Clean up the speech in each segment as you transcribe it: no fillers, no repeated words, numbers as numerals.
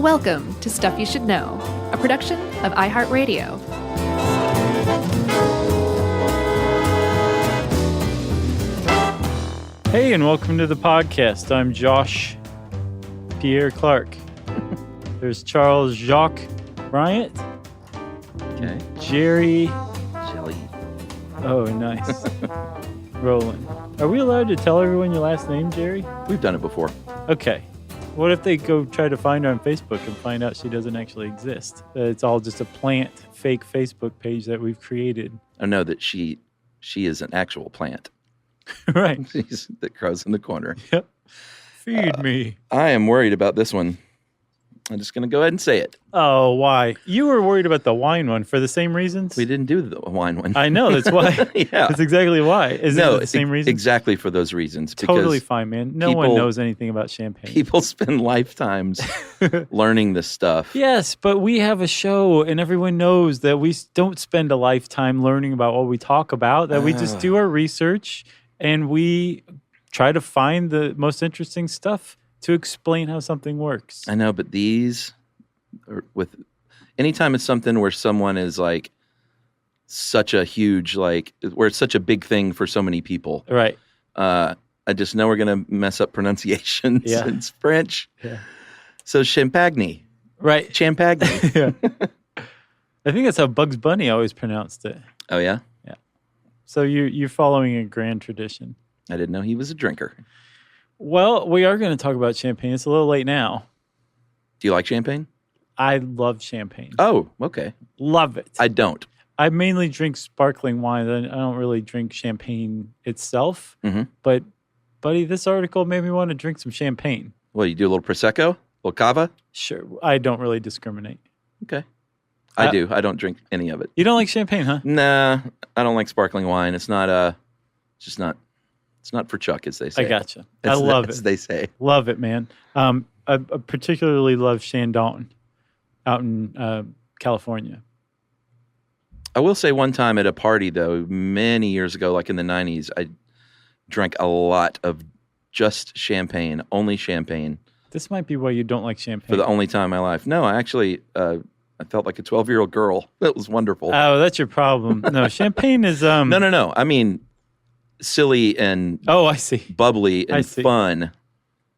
Welcome to Stuff You Should Know, a production of iHeartRadio. Hey, and welcome to the podcast. I'm Josh Pierre Clark. There's Charles Jacques Bryant. Okay. Jerry. Jelly. Oh, nice. Roland. Are we allowed to tell everyone your last name, Jerry? We've done it before. Okay. What if they go try to find her on Facebook and find out she doesn't actually exist? That it's all just a plant, fake Facebook page that we've created. I know that she is an actual plant. Right. That grows in the corner. Yep. Feed me. I am worried about this one. I'm just going to go ahead and say it. Oh, why? You were worried about the wine one for the same reasons? We didn't do the wine one. I know. That's why. Yeah. That's exactly why. Is it the same reason? Exactly for those reasons. Totally fine, man. No one knows anything about champagne. People spend lifetimes learning this stuff. Yes, but we have a show, and everyone knows that we don't spend a lifetime learning about what we talk about, that we just do our research, and we try to find the most interesting stuff to explain how something works. I know, but these, anytime it's something where someone is like such a huge, like, where it's such a big thing for so many people. Right. I just know we're going to mess up pronunciations. Yeah. It's French. Yeah. So champagne. Right. Champagne. Yeah. I think that's how Bugs Bunny always pronounced it. Oh, yeah? Yeah. So you're following a grand tradition. I didn't know he was a drinker. Well, we are going to talk about champagne. It's a little late now. Do you like champagne? I love champagne. Oh, okay. Love it. I don't. I mainly drink sparkling wine. I don't really drink champagne itself. Mm-hmm. But, buddy, this article made me want to drink some champagne. Well, you do a little Prosecco? A little Cava? Sure. I don't really discriminate. Okay. I do. I don't drink any of it. You don't like champagne, huh? Nah, I don't like sparkling wine. It's not, it's not for Chuck, as they say. I gotcha. I love it. As they say. Love it, man. I particularly love Chandon out in California. I will say one time at a party, though, many years ago, like in the 90s, I drank a lot of just champagne, only champagne. This might be why you don't like champagne. For the only time in my life. No, I actually, I felt like a 12-year-old girl. That was wonderful. Oh, that's your problem. No, champagne is... No. I mean, silly and I see. Bubbly and fun.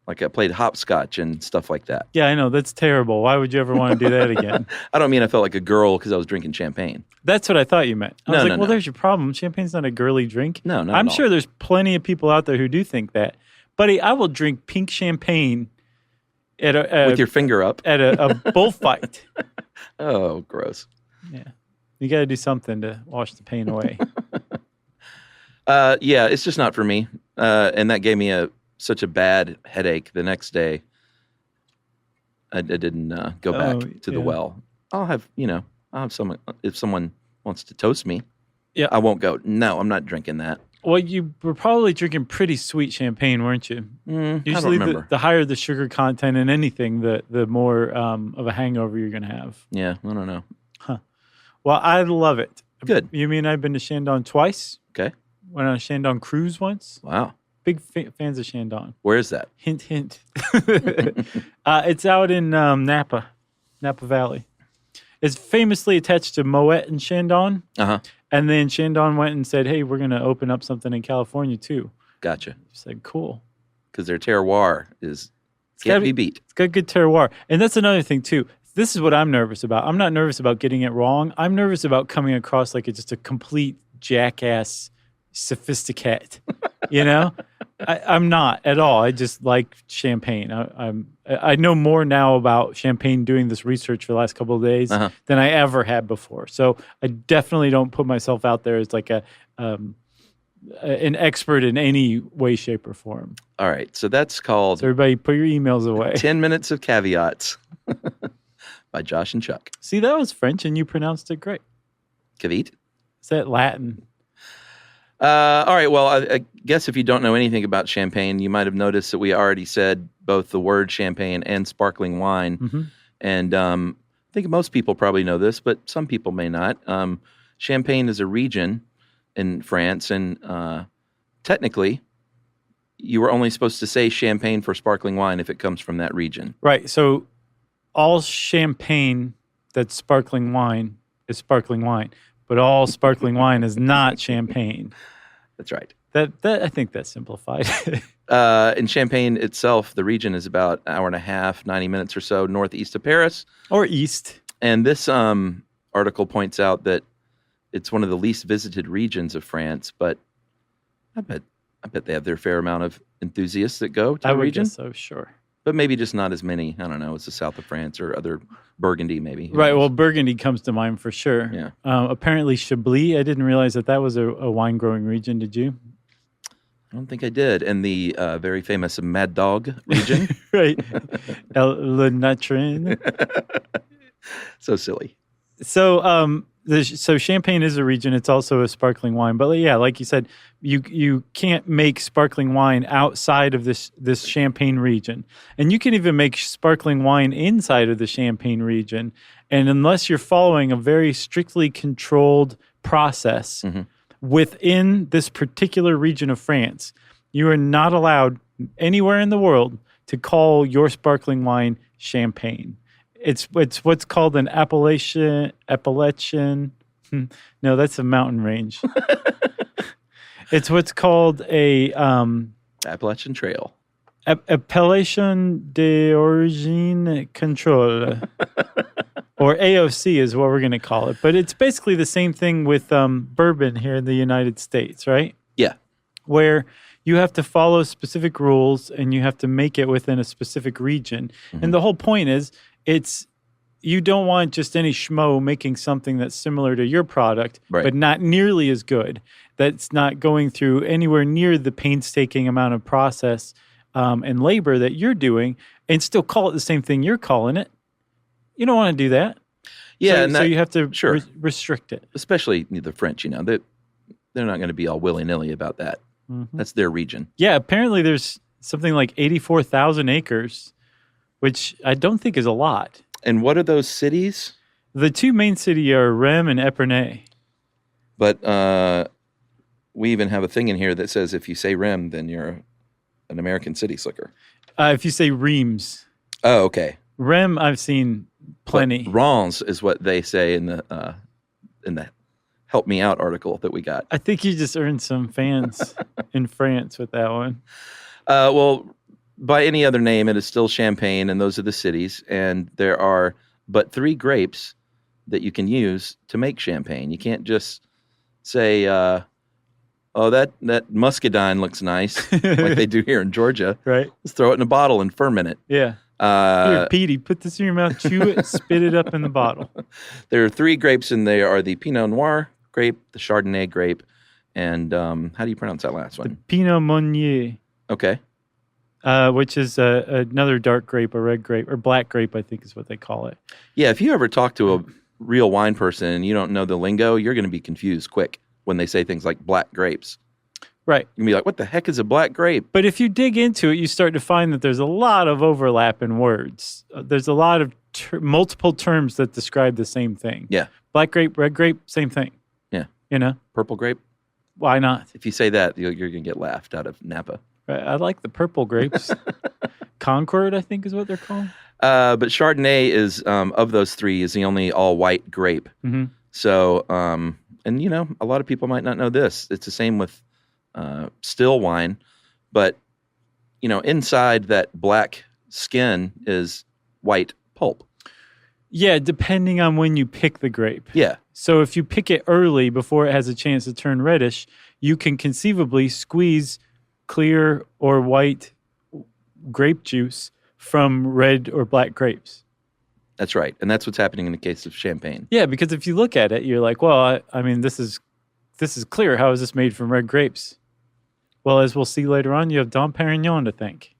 Like I played hopscotch and stuff like that. Yeah, I know. That's terrible. Why would you ever want to do that again? I don't mean I felt like a girl because I was drinking champagne. That's what I thought you meant. I was like, no. There's your problem. Champagne's not a girly drink. No, not I'm at all. sure there's plenty of people out there who do think that. Buddy, I will drink pink champagne at with your finger up at a bullfight. Oh, gross. Yeah. You got to do something to wash the pain away. Yeah, it's just not for me. And that gave me such a bad headache the next day. I didn't go back to the well. I'll have someone, if someone wants to toast me, I won't go, no, I'm not drinking that. Well, you were probably drinking pretty sweet champagne, weren't you? Usually I don't remember. The higher the sugar content in anything, the more of a hangover you're going to have. Yeah, I don't know. Huh. Well, I love it. Good. You mean I've been to Chandon twice? Okay. Went on a Chandon cruise once. Wow. Big fans of Chandon. Where is that? Hint, hint. It's out in Napa Valley. It's famously attached to Moet and Chandon. Uh-huh. And then Chandon went and said, hey, we're going to open up something in California too. Gotcha. I said, cool. Because their terroir can't be beat. It's got good terroir. And that's another thing too. This is what I'm nervous about. I'm not nervous about getting it wrong. I'm nervous about coming across like just a complete jackass sophisticate. You know? I'm not at all. I just like champagne. I know more now about champagne doing this research for the last couple of days than I ever had before. So I definitely don't put myself out there as like an expert in any way, shape, or form. All right. So that's called... So everybody put your emails away. 10 Minutes of Caveats by Josh and Chuck. See, that was French and you pronounced it great. Caveat? Is that Latin? All right. Well, I guess if you don't know anything about champagne, you might have noticed that we already said both the word champagne and sparkling wine. Mm-hmm. And I think most people probably know this, but some people may not. Champagne is a region in France, and technically, you were only supposed to say champagne for sparkling wine if it comes from that region. Right. So all champagne that's sparkling wine is sparkling wine, but all sparkling wine is not champagne. That's right. That I think that's simplified. In Champagne itself, the region is about an hour and a half, 90 minutes or so northeast of Paris. Or east. And this article points out that it's one of the least visited regions of France, but I bet they have their fair amount of enthusiasts that go to the region. I would guess so, sure. But maybe just not as many, I don't know, as the south of France or other Burgundy maybe. Right, well, Burgundy comes to mind for sure. Yeah. Apparently Chablis, I didn't realize that was a wine-growing region, did you? I don't think I did. And the very famous Mad Dog region. Right. Le Natrin. So silly. So so Champagne is a region. It's also a sparkling wine. But yeah, like you said, you can't make sparkling wine outside of this Champagne region. And you can even make sparkling wine inside of the Champagne region. And unless you're following a very strictly controlled process within this particular region of France, you are not allowed anywhere in the world to call your sparkling wine champagne. It's what's called an Appalachian. No, that's a mountain range. It's what's called a Appalachian Trail. Appellation d'origine contrôle, or AOC is what we're going to call it. But it's basically the same thing with bourbon here in the United States, right? Yeah. Where you have to follow specific rules and you have to make it within a specific region. And the whole point is, you don't want just any schmo making something that's similar to your product, but not nearly as good. That's not going through anywhere near the painstaking amount of process and labor that you're doing, and still call it the same thing you're calling it. You don't want to do that. Yeah, so you have to sure. Restrict it. Especially the French, they're not going to be all willy-nilly about that. That's their region. Yeah, apparently there's something like 84,000 acres, which I don't think is a lot. And what are those cities? The two main cities are Rheims and Epernay. But we even have a thing in here that says if you say Rheims, then you're an American city slicker. If you say Reims. Oh, okay. Rheims, I've seen plenty. But Reims is what they say in the Help Me Out article that we got. I think you just earned some fans in France with that one. Well, by any other name, it is still Champagne, and those are the cities. And there are but 3 grapes that you can use to make champagne. You can't just say, oh, that muscadine looks nice, like they do here in Georgia. Right. Let's throw it in a bottle and ferment it. Yeah. Here, Petey, put this in your mouth, chew it, spit it up in the bottle. There are 3 grapes, and they are the Pinot Noir grape, the Chardonnay grape, and how do you pronounce that last one? The Pinot Meunier. Okay. Which is another dark grape, or red grape, or black grape, I think is what they call it. Yeah, if you ever talk to a real wine person and you don't know the lingo, you're going to be confused quick when they say things like black grapes. Right. You're going to be like, what the heck is a black grape? But if you dig into it, you start to find that there's a lot of overlap in words. There's a lot of multiple terms that describe the same thing. Yeah. Black grape, red grape, same thing. Yeah. Purple grape? Why not? If you say that, you're going to get laughed out of Napa. Right. I like the purple grapes. Concord, I think, is what they're called. But Chardonnay is, of those 3, is the only all-white grape. Mm-hmm. So, and, a lot of people might not know this. It's the same with still wine. But, inside that black skin is white pulp. Yeah, depending on when you pick the grape. Yeah. So if you pick it early before it has a chance to turn reddish, you can conceivably squeeze clear or white grape juice from red or black grapes. That's right. And that's what's happening in the case of champagne. Yeah, because if you look at it, you're like, well, I mean, this is clear. How is this made from red grapes? Well, as we'll see later on, you have Dom Perignon to thank.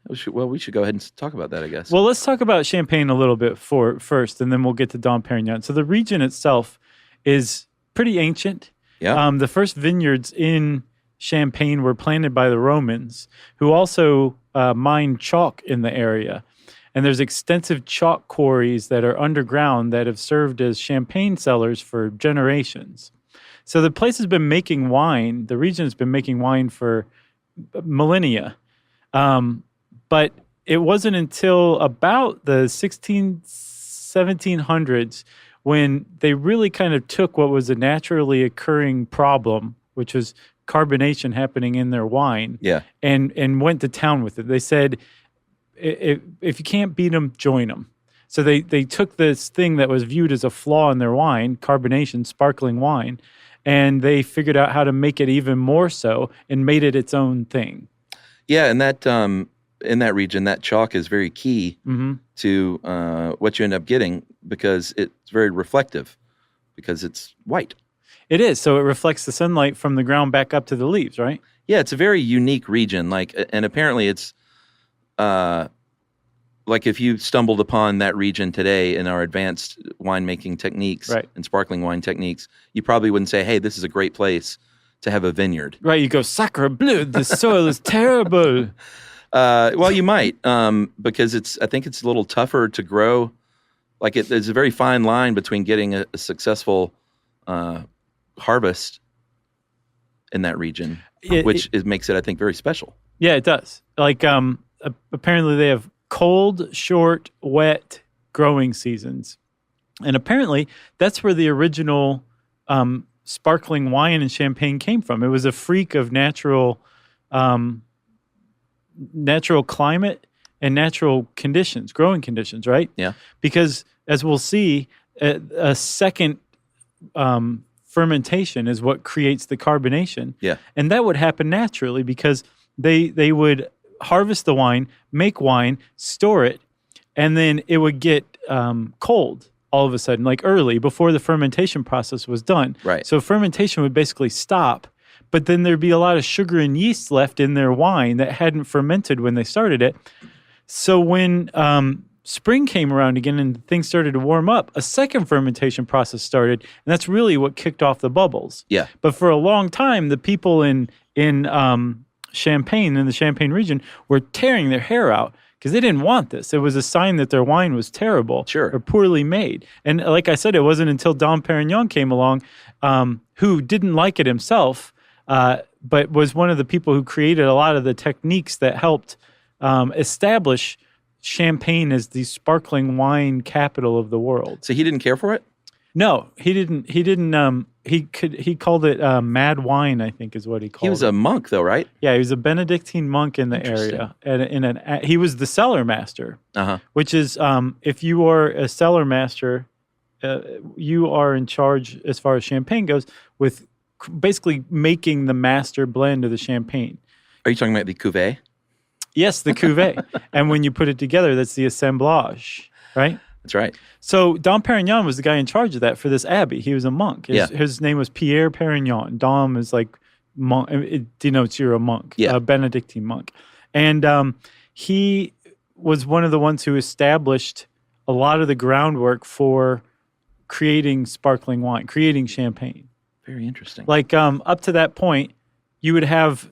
We should go ahead and talk about that, I guess. Well, let's talk about Champagne a little bit first, and then we'll get to Dom Perignon. So the region itself is pretty ancient. Yeah. The first vineyards in Champagne were planted by the Romans, who also mined chalk in the area. And there's extensive chalk quarries that are underground that have served as champagne cellars for generations. So the place has been making wine. The region has been making wine for millennia. But it wasn't until about the 1700s when they really kind of took what was a naturally occurring problem, which was carbonation happening in their wine, and went to town with it. They said, if you can't beat them, join them. So they took this thing that was viewed as a flaw in their wine, carbonation, sparkling wine, and they figured out how to make it even more so and made it its own thing. Yeah, and that in that region, that chalk is very key to what you end up getting because it's very reflective because it's white. It is. So it reflects the sunlight from the ground back up to the leaves, right? Yeah, it's a very unique region. And apparently it's like if you stumbled upon that region today in our advanced winemaking techniques and sparkling wine techniques, you probably wouldn't say, hey, this is a great place to have a vineyard. Right, you go, sacre bleu, the soil is terrible. Well, you might, because I think it's a little tougher to grow. Like there's a very fine line between getting a successful harvest in that region, which makes it, I think, very special. Yeah, it does. Like apparently they have cold, short, wet growing seasons. And apparently that's where the original sparkling wine and champagne came from. It was a freak of natural climate and natural conditions, growing conditions, right? Yeah. Because as we'll see, a second fermentation is what creates the carbonation. Yeah. And that would happen naturally because they would harvest the wine, make wine, store it, and then it would get cold all of a sudden, like early, before the fermentation process was done. Right. So fermentation would basically stop, but then there'd be a lot of sugar and yeast left in their wine that hadn't fermented when they started it. So when spring came around again and things started to warm up, a second fermentation process started, and that's really what kicked off the bubbles. Yeah. But for a long time, the people in Champagne, in the Champagne region, were tearing their hair out because they didn't want this. It was a sign that their wine was terrible or poorly made. And like I said, it wasn't until Dom Perignon came along, who didn't like it himself, but was one of the people who created a lot of the techniques that helped establish Champagne as the sparkling wine capital of the world. So he didn't care for it? No, he didn't. He called it mad wine, I think is what he called it. He was a monk though, right? Yeah, he was a Benedictine monk in the area. He was the cellar master, which is if you are a cellar master, you are in charge as far as champagne goes with basically making the master blend of the champagne. Are you talking about the cuvée? Yes, the cuvée. And when you put it together, that's the assemblage, right? That's right. So Dom Perignon was the guy in charge of that for this abbey. He was a monk. His name was Pierre Perignon. Dom is like monk. It denotes you're a monk, a Benedictine monk. And he was one of the ones who established a lot of the groundwork for creating sparkling wine, creating champagne. Very interesting. Like up to that point, you would have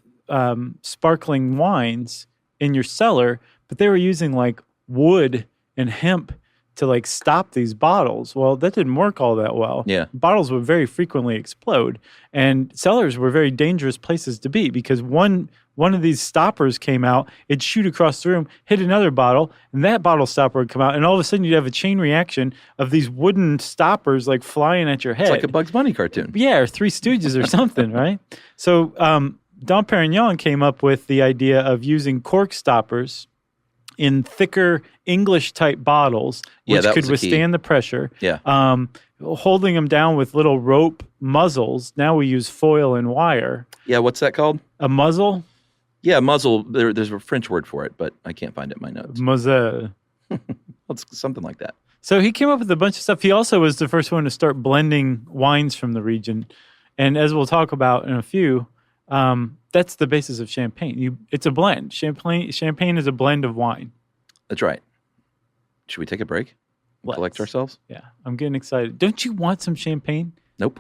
sparkling wines in your cellar, but they were using like wood and hemp to like stop these bottles. Well, that didn't work all that well. Yeah. Bottles would very frequently explode, and cellars were very dangerous places to be because one of these stoppers came out, it'd shoot across the room, hit another bottle, and that bottle stopper would come out, and all of a sudden you'd have a chain reaction of these wooden stoppers like flying at your head. It's like a Bugs Bunny cartoon. Yeah, or Three Stooges or something, right? So Dom Perignon came up with the idea of using cork stoppers in thicker English-type bottles, which could withstand the pressure. Yeah. Holding them down with little rope muzzles. Now we use foil and wire. Yeah, what's that called? A muzzle? Yeah, muzzle. There's a French word for it, but I can't find it in my notes. Muzzle. It's something like that. So he came up with a bunch of stuff. He also was the first one to start blending wines from the region. And as we'll talk about in a few, that's the basis of champagne. It's a blend. Champagne is a blend of wine. That's right. Should we take a break? Collect ourselves? Yeah, I'm getting excited. Don't you want some champagne? Nope.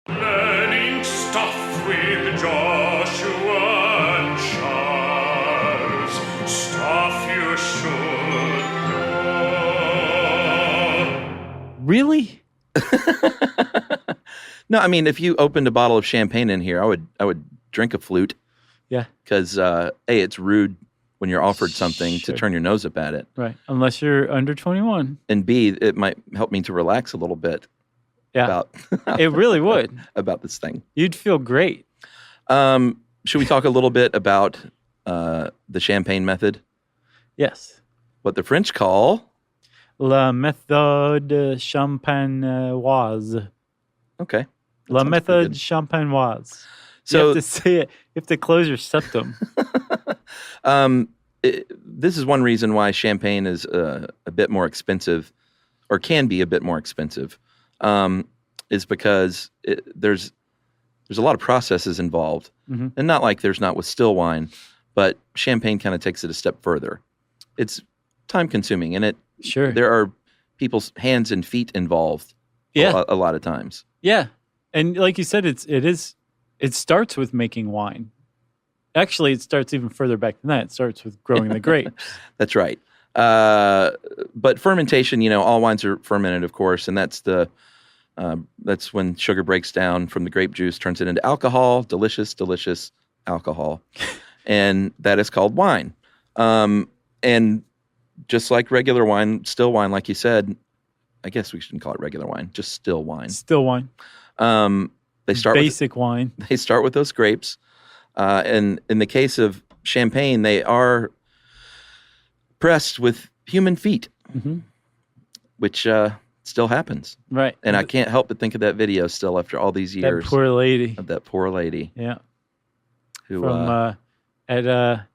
Learning stuff with Joshua and Charles. Stuff Really? No, I mean, if you opened a bottle of champagne in here, I would drink a flute. Yeah. Because, it's rude when you're offered something Sure. to turn your nose up at it. Right. Unless you're under 21. And B, it might help me to relax a little bit. Yeah. It really would. About this thing. You'd feel great. Should we talk a little bit about the champagne method? Yes. What the French call... La méthode champenoise. Okay. La sounds pretty méthode good. champenoise. So you have to say it. You have to close your septum. This is one reason why champagne is a bit more expensive, or can be a bit more expensive, is because there's a lot of processes involved, and not like there's not with still wine, but champagne kind of takes it a step further. It's time consuming, and Sure. there are people's hands and feet involved. Yeah. a lot of times. Yeah. And like you said, it starts with making wine. Actually, it starts even further back than that. It starts with growing the grapes. That's right. But fermentation, all wines are fermented, of course, and that's when sugar breaks down from the grape juice, turns it into alcohol, delicious alcohol, and that is called wine. And just like regular wine, still wine, like you said, I guess we shouldn't call it regular wine, just still wine. Still wine. They start basic wine. They start with those grapes, and in the case of champagne, they are pressed with human feet, which still happens. Right. And I can't help but think of that video still after all these years. That poor lady. Of that poor lady. Yeah. Who from at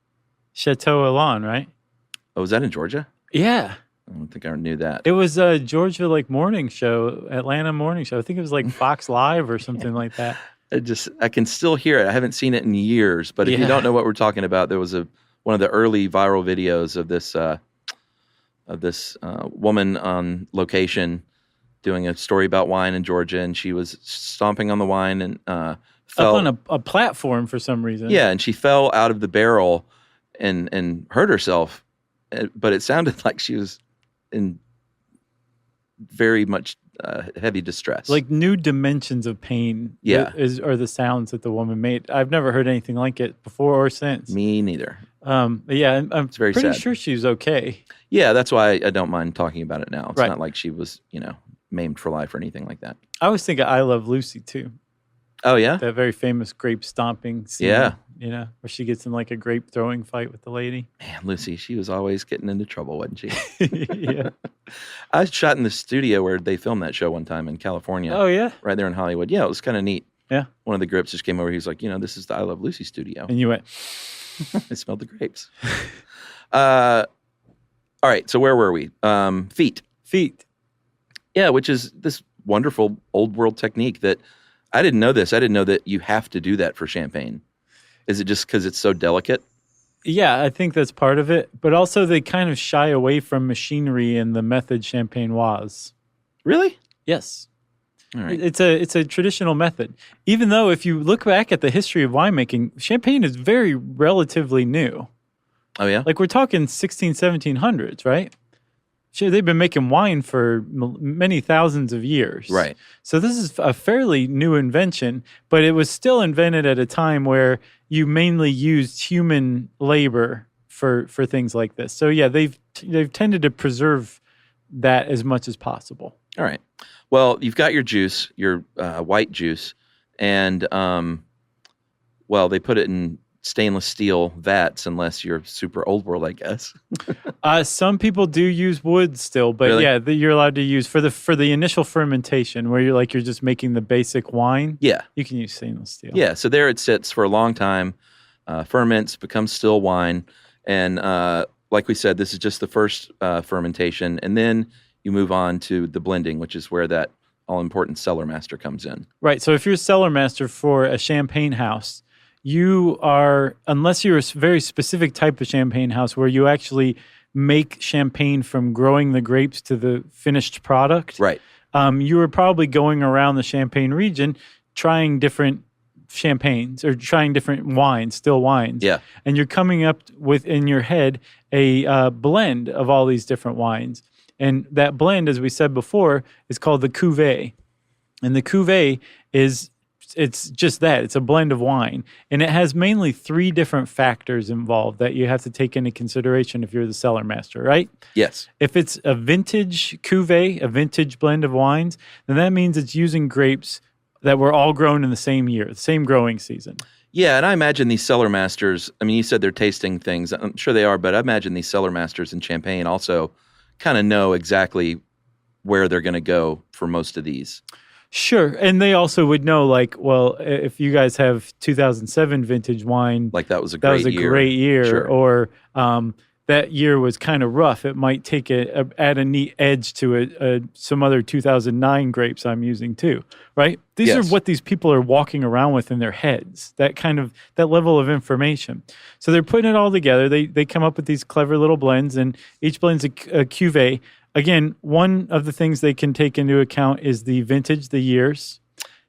Chateau Elan, right? Oh, was that in Georgia? Yeah. I don't think I knew that. It was a Georgia morning show, Atlanta morning show. I think it was Fox Live or something like that. I can still hear it. I haven't seen it in years, but if you don't know what we're talking about, there was one of the early viral videos of this woman on location doing a story about wine in Georgia, and she was stomping on the wine and fell up on a platform for some reason. Yeah, and she fell out of the barrel and hurt herself, but it sounded like she was in very much heavy distress. Like new dimensions of pain. Yeah. Are the sounds that the woman made. I've never heard anything like it before or since. Me neither. But yeah, I'm very pretty sad. sure she was okay. Yeah, that's why I don't mind talking about it now. It's Right. not like she was, maimed for life or anything like that. I always think of I Love Lucy too. Oh, yeah? That very famous grape stomping scene. Yeah. Where she gets in a grape throwing fight with the lady. Man, Lucy, she was always getting into trouble, wasn't she? Yeah. I shot in the studio where they filmed that show one time in California. Oh, yeah? Right there in Hollywood. Yeah, it was kind of neat. Yeah. One of the grips just came over. He was like, this is the I Love Lucy studio. And you went... I smelled the grapes. All right, so where were we? Feet. Yeah, which is this wonderful old world technique that I didn't know this. I didn't know that you have to do that for champagne. Is it just because it's so delicate? Yeah, I think that's part of it. But also they kind of shy away from machinery in the method champenoise. Really? Yes. All right. It's a traditional method. Even though if you look back at the history of winemaking, champagne is very relatively new. Oh, yeah? We're talking 1700s, right? Sure, they've been making wine for many thousands of years. Right. So this is a fairly new invention, but it was still invented at a time where you mainly used human labor for things like this. So yeah, they've tended to preserve that as much as possible. All right. Well, you've got your juice, your white juice, and they put it in stainless steel vats unless you're super old world, I guess. Some people do use wood still, but Really? yeah, you're allowed to use for the initial fermentation where you're just making the basic wine. Yeah. You can use stainless steel. Yeah, so there it sits for a long time, ferments, becomes still wine, and like we said, this is just the first fermentation, and then you move on to the blending, which is where that all-important cellar master comes in. Right. So if you're a cellar master for a champagne house, you are, unless you're a very specific type of champagne house where you actually make champagne from growing the grapes to the finished product. Right. You are probably going around the Champagne region trying different champagnes or trying different wines, still wines. Yeah. And you're coming up with, in your head, a blend of all these different wines. And that blend, as we said before, is called the cuvee. And the cuvee it's just that. It's a blend of wine. And it has mainly 3 different factors involved that you have to take into consideration if you're the cellar master, right? Yes. If it's a vintage cuvee, a vintage blend of wines, then that means it's using grapes that were all grown in the same year, the same growing season. Yeah, and I imagine these cellar masters, I mean, you said they're tasting things. I'm sure they are, but I imagine these cellar masters in Champagne also kind of know exactly where they're going to go for most of these. Sure. And they also would know, like, well, if you guys have 2007 vintage wine, like that was a great year, sure. Or that year was kind of rough. It might take add a neat edge to some other 2009 grapes I'm using too, right? These are what these people are walking around with in their heads, that level of information. So they're putting it all together. They come up with these clever little blends, and each blend's a cuvee. Again, one of the things they can take into account is the vintage, the years.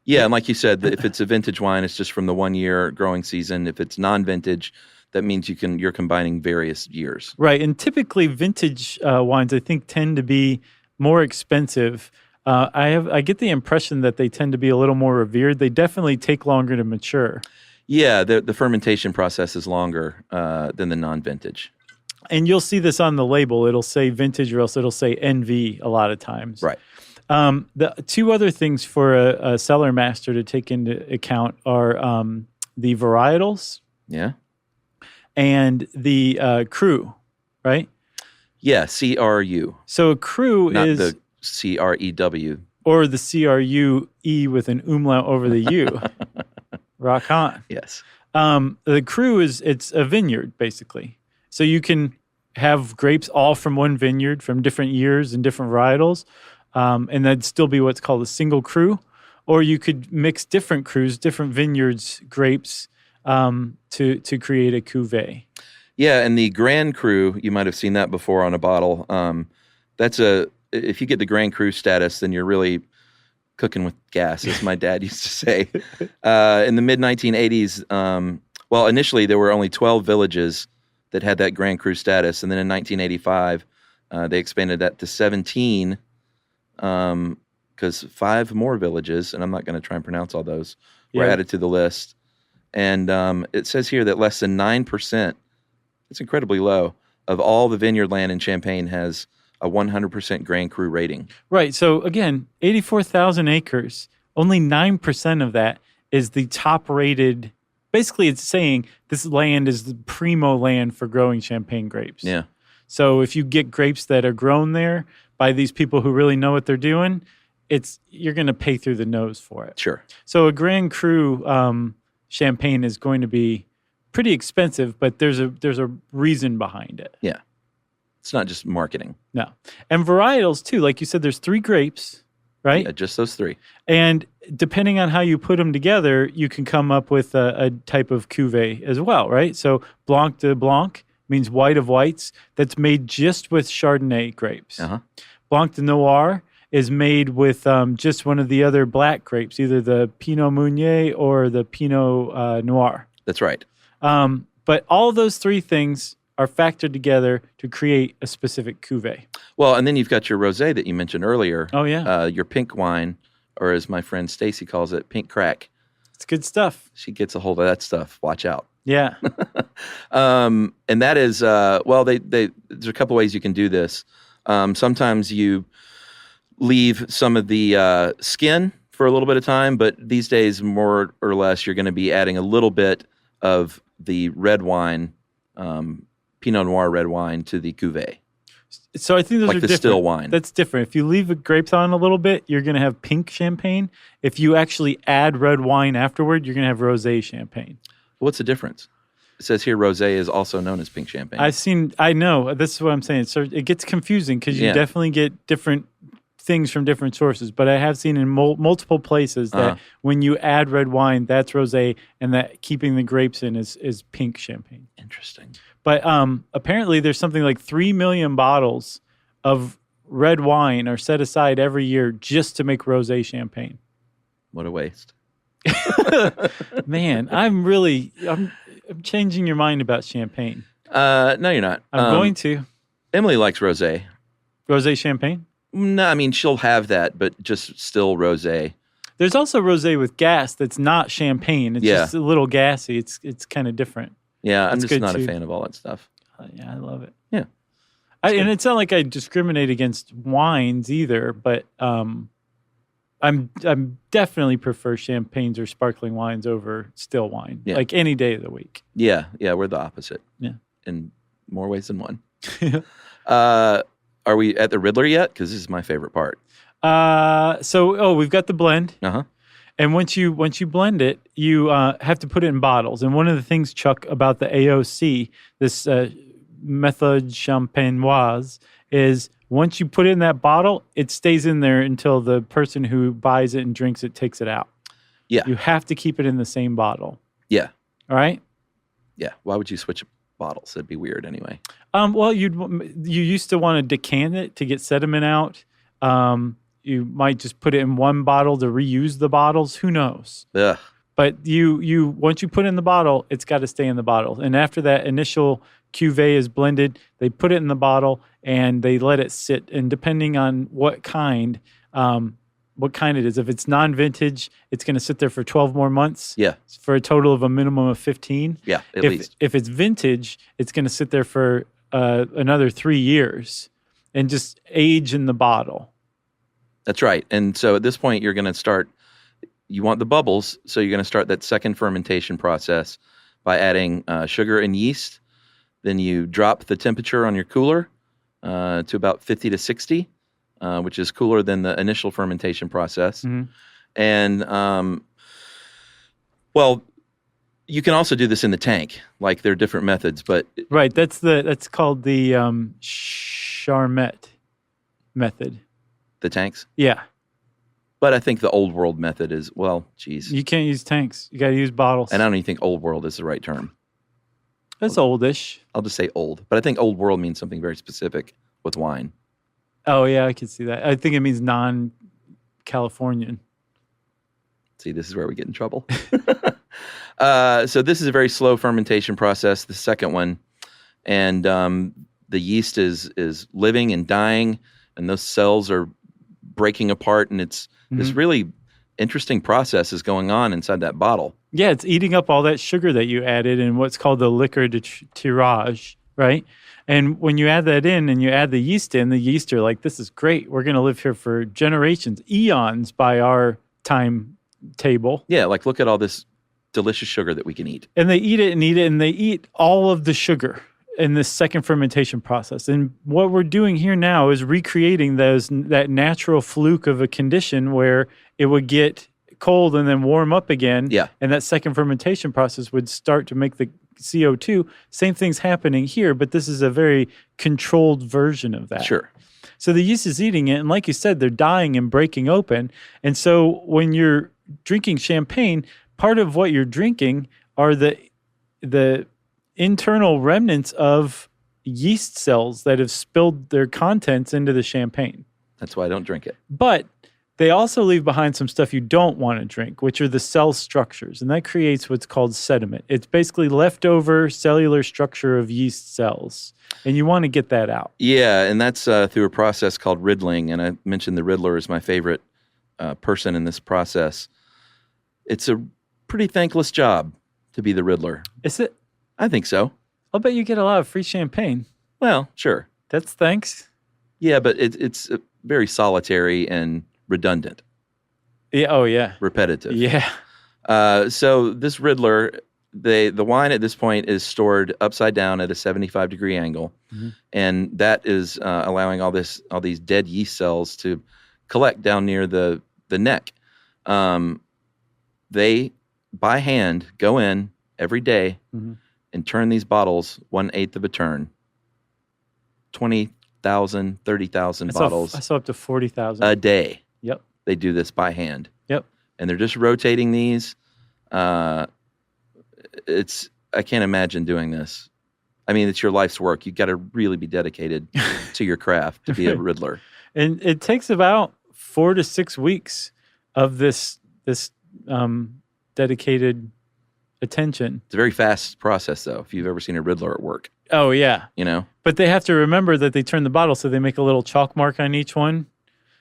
Yeah, and like you said, if it's a vintage wine, it's just from the 1 year growing season. If it's non-vintage, that means you're combining various years. Right, and typically vintage wines, I think, tend to be more expensive. I get the impression that they tend to be a little more revered. They definitely take longer to mature. Yeah, the fermentation process is longer than the non-vintage. And you'll see this on the label. It'll say vintage, or else it'll say NV a lot of times. Right. The 2 other things for a cellar master to take into account are the varietals. Yeah. And the cru, right? Yeah, CRU. So a cru Not is the CREW. Or the CRUE with an umlaut over the U. Rock on. Yes. The cru it's a vineyard, basically. So you can have grapes all from one vineyard from different years and different varietals, and that'd still be what's called a single cru. Or you could mix different crus, different vineyards, grapes, to create a cuvee. Yeah, and the Grand Cru, you might have seen that before on a bottle. If you get the Grand Cru status, then you're really cooking with gas, as my dad used to say. In the mid-1980s, initially there were only 12 villages that had that Grand Cru status, and then in 1985, they expanded that to 17, because 5 more villages, and I'm not going to try and pronounce all those, were added to the list. And it says here that less than 9%, it's incredibly low, of all the vineyard land in Champagne has a 100% Grand Cru rating. Right. So again, 84,000 acres, only 9% of that is the top rated. Basically, it's saying this land is the primo land for growing Champagne grapes. Yeah. So if you get grapes that are grown there by these people who really know what they're doing, you're going to pay through the nose for it. Sure. So a Grand Cru Champagne is going to be pretty expensive, but there's a reason behind it. Yeah. It's not just marketing. No. And varietals too. Like you said, there's 3 grapes, right? Yeah, just those 3. And depending on how you put them together, you can come up with a type of cuvee as well, right? So Blanc de Blanc means white of whites. That's made just with Chardonnay grapes. Uh-huh. Blanc de Noir is made with just one of the other black grapes, either the Pinot Meunier or the Pinot Noir. That's right. But all those 3 things are factored together to create a specific cuvee. Well, and then you've got your rosé that you mentioned earlier. Oh, yeah. Your pink wine, or as my friend Stacy calls it, pink crack. It's good stuff. She gets a hold of that stuff. Watch out. Yeah. And that is, there's a couple ways you can do this. Sometimes you leave some of the skin for a little bit of time, but these days, more or less, you're going to be adding a little bit of the red wine, Pinot Noir red wine, to the cuvee. So I think those like are the different. still wine. That's different. If you leave the grapes on a little bit, you're going to have pink champagne. If you actually add red wine afterward, you're going to have rosé champagne. What's the difference? It says here rosé is also known as pink champagne. I know. This is what I'm saying. So it gets confusing because you definitely get different things from different sources. But I have seen in multiple places that when you add red wine, that's rosé, and that keeping the grapes in is pink champagne. Interesting. But apparently there's something like 3 million bottles of red wine are set aside every year just to make rosé champagne. What a waste. Man, I'm changing your mind about champagne. No, you're not. I'm going to. Emily likes rosé. Rosé champagne? No, I mean, she'll have that, but just still rosé. There's also rosé with gas that's not champagne. It's just a little gassy. It's kind of different. Yeah, I'm That's just not too. a fan of all that stuff. Yeah, I love it. Yeah. And it's not like I discriminate against wines either, but I'm definitely prefer champagnes or sparkling wines over still wine, like any day of the week. Yeah, we're the opposite. Yeah, in more ways than one. Are we at the Riddler yet? Because this is my favorite part. We've got the blend. Uh-huh. And once you blend it, you have to put it in bottles. And one of the things, Chuck, about the AOC, this method champenoise, is once you put it in that bottle, it stays in there until the person who buys it and drinks it takes it out. Yeah. You have to keep it in the same bottle. Yeah. All right? Yeah. Why would you switch bottles? That'd be weird anyway. Well, you used to want to decant it to get sediment out. You might just put it in one bottle to reuse the bottles. Who knows? Ugh. But you once you put it in the bottle, it's got to stay in the bottle. And after that initial cuvee is blended, they put it in the bottle and they let it sit. And depending on what kind it is, if it's non-vintage, it's going to sit there for 12 more months. Yeah. For a total of a minimum of 15. Yeah, at least. If it's vintage, it's going to sit there for another 3 years and just age in the bottle. That's right. And so at this point, you're going to start, you want the bubbles, so you're going to start that second fermentation process by adding sugar and yeast. Then you drop the temperature on your cooler to about 50 to 60, which is cooler than the initial fermentation process. Mm-hmm. And, you can also do this in the tank. Like, there are different methods, but... Right, that's called the Charmet method. The tanks? Yeah. But I think the old world method is, well, geez. You can't use tanks. You got to use bottles. And I don't even think old world is the right term. It's oldish. I'll just say old. But I think old world means something very specific with wine. Oh, yeah, I can see that. I think it means non-Californian. See, this is where we get in trouble. So this is a very slow fermentation process, the second one. And the yeast is living and dying, and those cells are breaking apart, and it's this really interesting process is going on inside that bottle. Yeah, it's eating up all that sugar that you added in what's called the liquor de tirage, right? And when you add that in and you add the yeast in, the yeast are like, this is great. We're going to live here for generations, eons by our timetable. Yeah, like look at all this delicious sugar that we can eat. And they eat it and eat it, and they eat all of the sugar in this second fermentation process. And what we're doing here now is recreating that natural fluke of a condition where it would get cold and then warm up again. Yeah. And that second fermentation process would start to make the CO2. Same thing's happening here, but this is a very controlled version of that. Sure. So the yeast is eating it, and like you said, they're dying and breaking open. And so when you're drinking champagne, part of what you're drinking are the internal remnants of yeast cells that have spilled their contents into the champagne. That's why I don't drink it. But they also leave behind some stuff you don't want to drink, which are the cell structures, and that creates what's called sediment. It's basically leftover cellular structure of yeast cells, and you want to get that out. Yeah, and that's through a process called riddling, and I mentioned the Riddler is my favorite person in this process. It's a pretty thankless job to be the Riddler. Is it? I think so. I'll bet you get a lot of free champagne. Well, sure. That's thanks. Yeah, but it's very solitary and redundant. Yeah. Oh, yeah. Repetitive. Yeah. So this Riddler, the wine at this point is stored upside down at a 75-degree angle, and that is allowing all these dead yeast cells to collect down near the neck. They, by hand, go in every day and turn these bottles 1/8 of a turn. 20,000, 30,000 bottles. I saw up to 40,000 a day. Yep. They do this by hand. Yep. And they're just rotating these. I can't imagine doing this. I mean, it's your life's work. You've got to really be dedicated to your craft to be a Riddler. And it takes about 4 to 6 weeks of this dedicated attention. It's a very fast process, though, if you've ever seen a Riddler at work. Oh, yeah. You know? But they have to remember that they turn the bottle, so they make a little chalk mark on each one.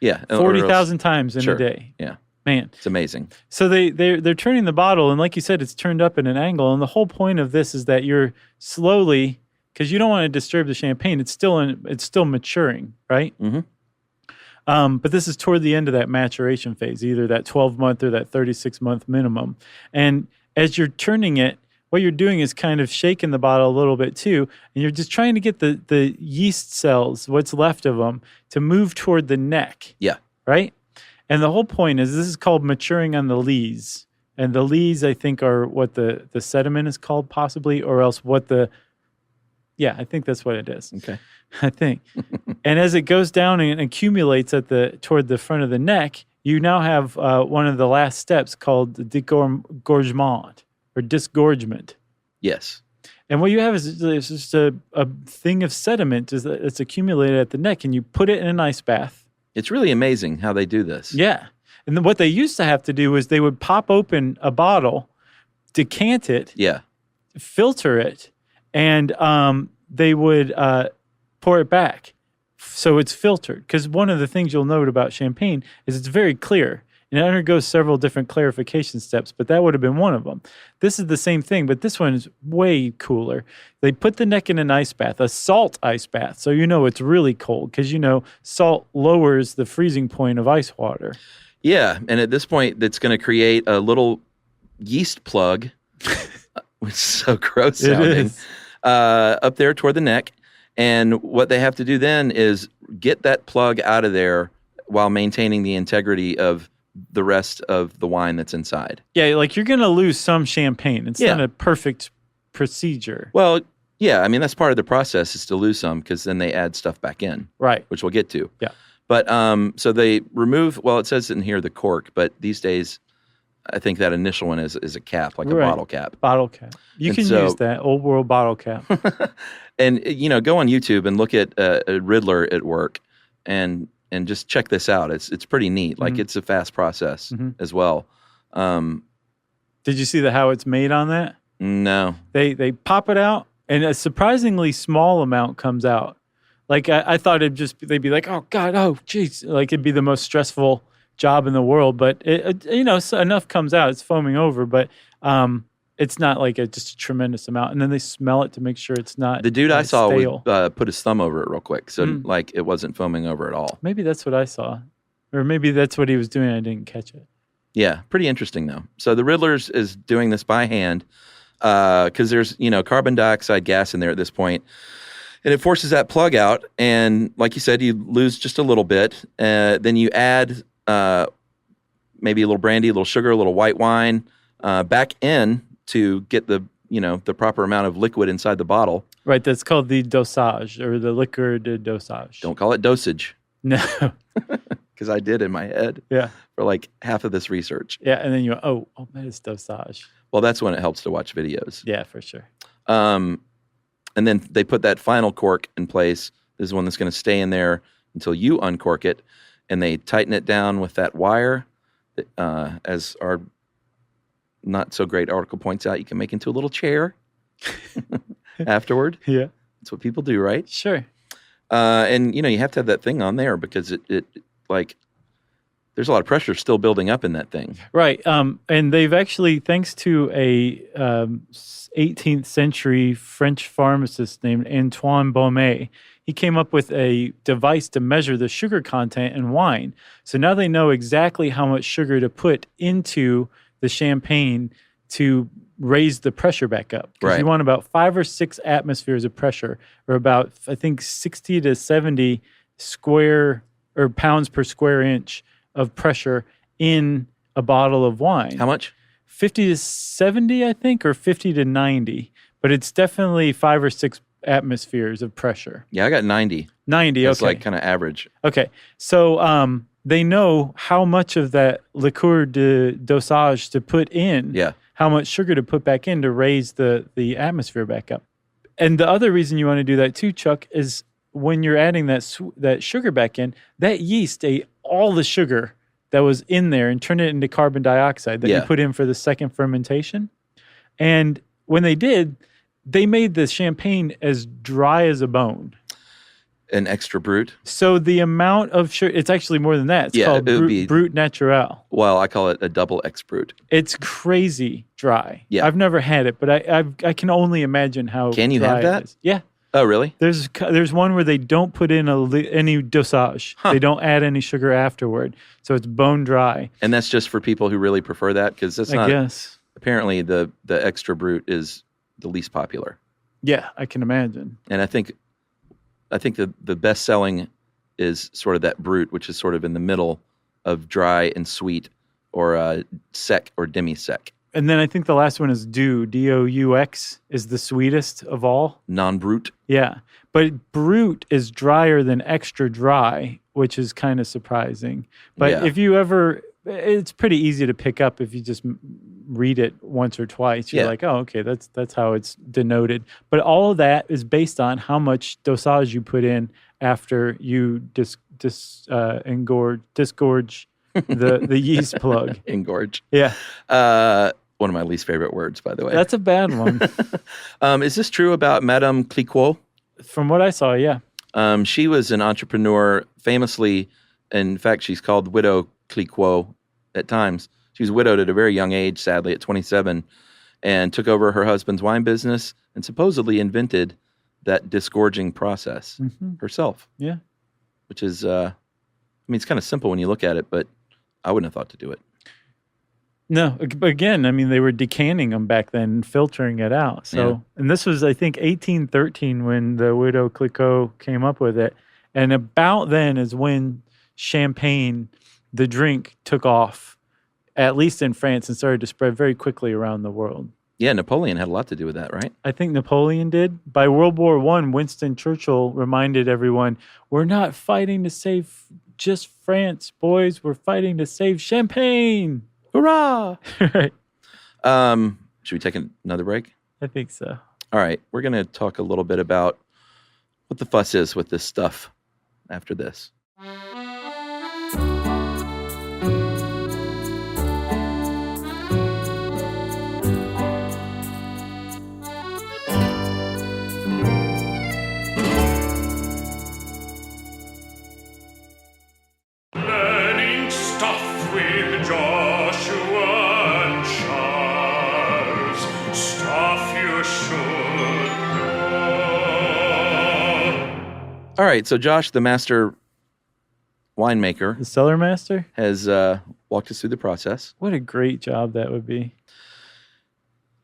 Yeah. 40,000 times in a day. Yeah. Man. It's amazing. So they're turning the bottle, and like you said, it's turned up at an angle. And the whole point of this is that you're slowly, because you don't want to disturb the champagne. It's still maturing, right? Mm-hmm. But this is toward the end of that maturation phase, either that 12-month or that 36-month minimum. And as you're turning it, what you're doing is kind of shaking the bottle a little bit too, and you're just trying to get the yeast cells, what's left of them, to move toward the neck. Yeah. Right? And the whole point is this is called maturing on the lees. And the lees, I think, are what the sediment is called possibly, or else what I think that's what it is. Okay. I think. And as it goes down and accumulates toward the front of the neck, you now have one of the last steps called disgorgement or disgorgement. Yes. And what you have is just a thing of sediment that's accumulated at the neck, and you put it in an ice bath. It's really amazing how they do this. Yeah. And then what they used to have to do was they would pop open a bottle, decant it, filter it, and they would pour it back so it's filtered. Because one of the things you'll note about champagne is it's very clear. And it undergoes several different clarification steps, but that would have been one of them. This is the same thing, but this one is way cooler. They put the neck in an ice bath, a salt ice bath, so you know it's really cold because, salt lowers the freezing point of ice water. Yeah, and at this point, it's going to create a little yeast plug, which is so gross sounding, up there toward the neck. And what they have to do then is get that plug out of there while maintaining the integrity of the rest of the wine that's inside. Yeah, like you're going to lose some champagne. It's not a perfect procedure. Well, yeah, I mean, that's part of the process is to lose some because then they add stuff back in. Right. Which we'll get to. Yeah. But so they remove, well, it says in here the cork, but these days I think that initial one is a cap, like a bottle cap. Bottle cap. You can use that old world bottle cap. And, go on YouTube and look at a Riddler at work and just check this out. It's pretty neat. Like it's a fast process as well. Did you see how it's made on that? No. They pop it out and a surprisingly small amount comes out. Like I thought they'd be like, oh God, oh geez, like it'd be the most stressful job in the world. But enough comes out. It's foaming over, but it's not like just a tremendous amount. And then they smell it to make sure it's not. The dude I saw stale. would put his thumb over it real quick, so like it wasn't foaming over at all. Maybe that's what I saw, or maybe that's what he was doing. I didn't catch it. Yeah, pretty interesting though. So the Riddler's is doing this by hand because there's carbon dioxide gas in there at this point, and it forces that plug out. And like you said, you lose just a little bit. Then you add maybe a little brandy, a little sugar, a little white wine back in to get the proper amount of liquid inside the bottle. Right, that's called the dosage or the liqueur de dosage. Don't call it dosage. No. Because I did in my head. Yeah. For like half of this research. Yeah, and then you go, oh, that is dosage. Well, that's when it helps to watch videos. Yeah, for sure. And then they put that final cork in place. This is one that's going to stay in there until you uncork it, and they tighten it down with that wire. As our not so great article points out, you can make into a little chair afterward. Yeah, that's what people do, right? Sure. And you have to have that thing on there because it like there's a lot of pressure still building up in that thing. Right. And they've actually, thanks to a 18th century French pharmacist named Antoine Baume, he came up with a device to measure the sugar content in wine. So now they know exactly how much sugar to put into the champagne to raise the pressure back up. Because you want about 5 or 6 atmospheres of pressure, or about, I think, 60 to 70 pounds per square inch of pressure in a bottle of wine. How much? 50 to 70, I think, or 50 to 90. But it's definitely 5 or 6 atmospheres of pressure. Yeah, I got 90. 90, That's okay. like kind of average. Okay. So they know how much of that liqueur de dosage to put in. Yeah. How much sugar to put back in to raise the atmosphere back up. And the other reason you want to do that too, Chuck, is when you're adding that sugar back in, that yeast ate all the sugar that was in there and turned it into carbon dioxide that you put in for the second fermentation. And when they did, they made the champagne as dry as a bone. An extra brut? So the amount of sugar, it's actually more than that. It's called Brut Naturel. Well, I call it a double X brut. It's crazy dry. Yeah. I've never had it, but I can only imagine how Can you dry have that? it is. Yeah. Oh, really? There's one where they don't put in any dosage. Huh. They don't add any sugar afterward. So it's bone dry. And that's just for people who really prefer that? Because that's not... I guess. Apparently, the extra brut is the least popular. Yeah, I can imagine. And I think the best selling is sort of that brut, which is sort of in the middle of dry and sweet, or sec or demi-sec. And then I think the last one is Deux is the sweetest of all. Non-brut. Yeah, but brut is drier than extra dry, which is kind of surprising. But if you ever, it's pretty easy to pick up if you just read it once or twice. You're like, oh, okay, that's how it's denoted. But all of that is based on how much dosage you put in after you disgorge the yeast plug. Engorge. Yeah. One of my least favorite words, by the way. That's a bad one. Is this true about Madame Clicquot? From what I saw, yeah. She was an entrepreneur, famously. In fact, she's called Widow Clicquot at times. She was widowed at a very young age, sadly, at 27, and took over her husband's wine business and supposedly invented that disgorging process herself. Yeah. Which is, it's kind of simple when you look at it, but I wouldn't have thought to do it. No, again, they were decanning them back then and filtering it out. So, And this was, I think, 1813 when the Widow Clicquot came up with it. And about then is when champagne, the drink, took off, at least in France, and started to spread very quickly around the world. Yeah, Napoleon had a lot to do with that, right? I think Napoleon did. By World War I, Winston Churchill reminded everyone, we're not fighting to save just France, boys. We're fighting to save champagne. Hurrah! Right. Should we take another break? I think so. All right. We're going to talk a little bit about what the fuss is with this stuff after this. Learning stuff with Joshua and Charles. Stuff you should know. All right. So Josh, the master winemaker, The cellar master? has walked us through the process. What a great job that would be.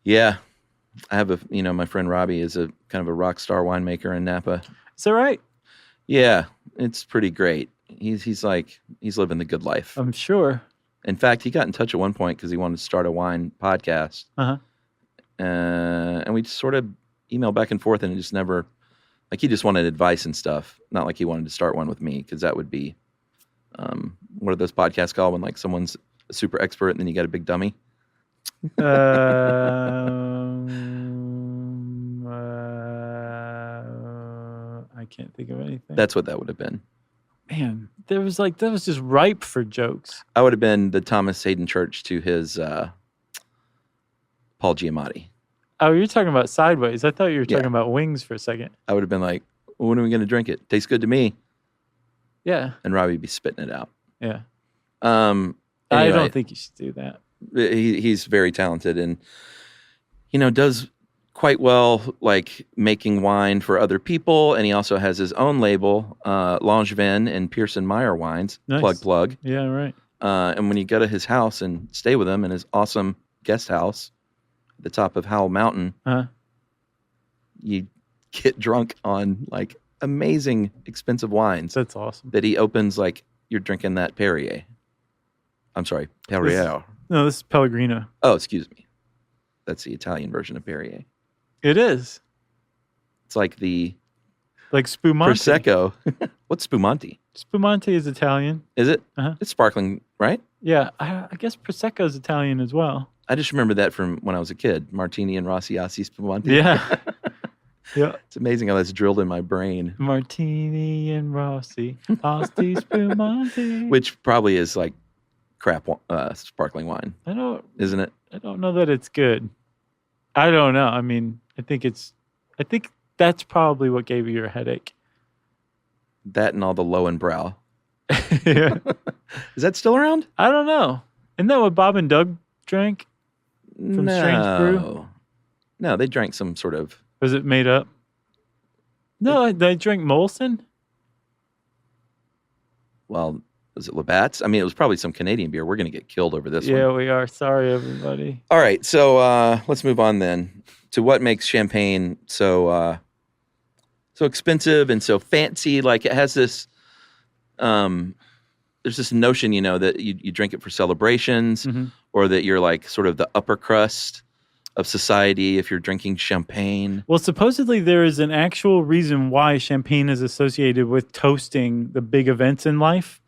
Yeah. I have my friend Robbie is a kind of a rock star winemaker in Napa. Is that right? Yeah. It's pretty great. He's living the good life. I'm sure. In fact, he got in touch at one point because he wanted to start a wine podcast. Uh-huh. And we just sort of emailed back and forth, and it just never, he just wanted advice and stuff. Not like he wanted to start one with me, because that would be, what are those podcasts called when someone's a super expert and then you got a big dummy? I can't think of anything. That's what that would have been. Man, that was just ripe for jokes. I would have been the Thomas Hayden Church to his Paul Giamatti. Oh, you're talking about Sideways. I thought you were talking about Wings for a second. I would have been like, when are we going to drink it? Tastes good to me. Yeah. And Robbie would be spitting it out. Yeah. Anyway, I don't think you should do that. He's very talented and, does quite well, making wine for other people. And he also has his own label, Langevin and Pearson Meyer Wines. Nice. Plug. Yeah, right. And when you go to his house and stay with him in his awesome guest house at the top of Howell Mountain, you get drunk on amazing expensive wines. That's awesome. That he opens you're drinking that Perrier. I'm sorry, Perrier. No, this is Pellegrino. Oh, excuse me. That's the Italian version of Perrier. It is. It's like the Spumante. Prosecco. What's Spumante? Spumante is Italian. Is it? Uh-huh. It's sparkling, right? Yeah, I guess Prosecco is Italian as well. I just remember that from when I was a kid. Martini and Rossiassi Spumante. Yeah. Yeah. It's amazing how that's drilled in my brain. Martini and Rossi, Asti Spumante. Which probably is crap sparkling wine. Isn't it? I don't know that it's good. I don't know. I think that's probably what gave you your headache. That and all the Lowenbrow. Yeah. Is that still around? I don't know. Isn't that what Bob and Doug drank? From Strange Brew? No, they drank some sort of... Was it made up? No, they drank Molson. Well, was it Labatt's? I mean, it was probably some Canadian beer. We're going to get killed over this one. Yeah, we are. Sorry, everybody. All right, so let's move on then to what makes champagne so expensive and so fancy. Like, it has this... there's this notion, that you drink it for celebrations, or that you're like sort of the upper crust of society if you're drinking champagne. Well, supposedly there is an actual reason why champagne is associated with toasting the big events in life,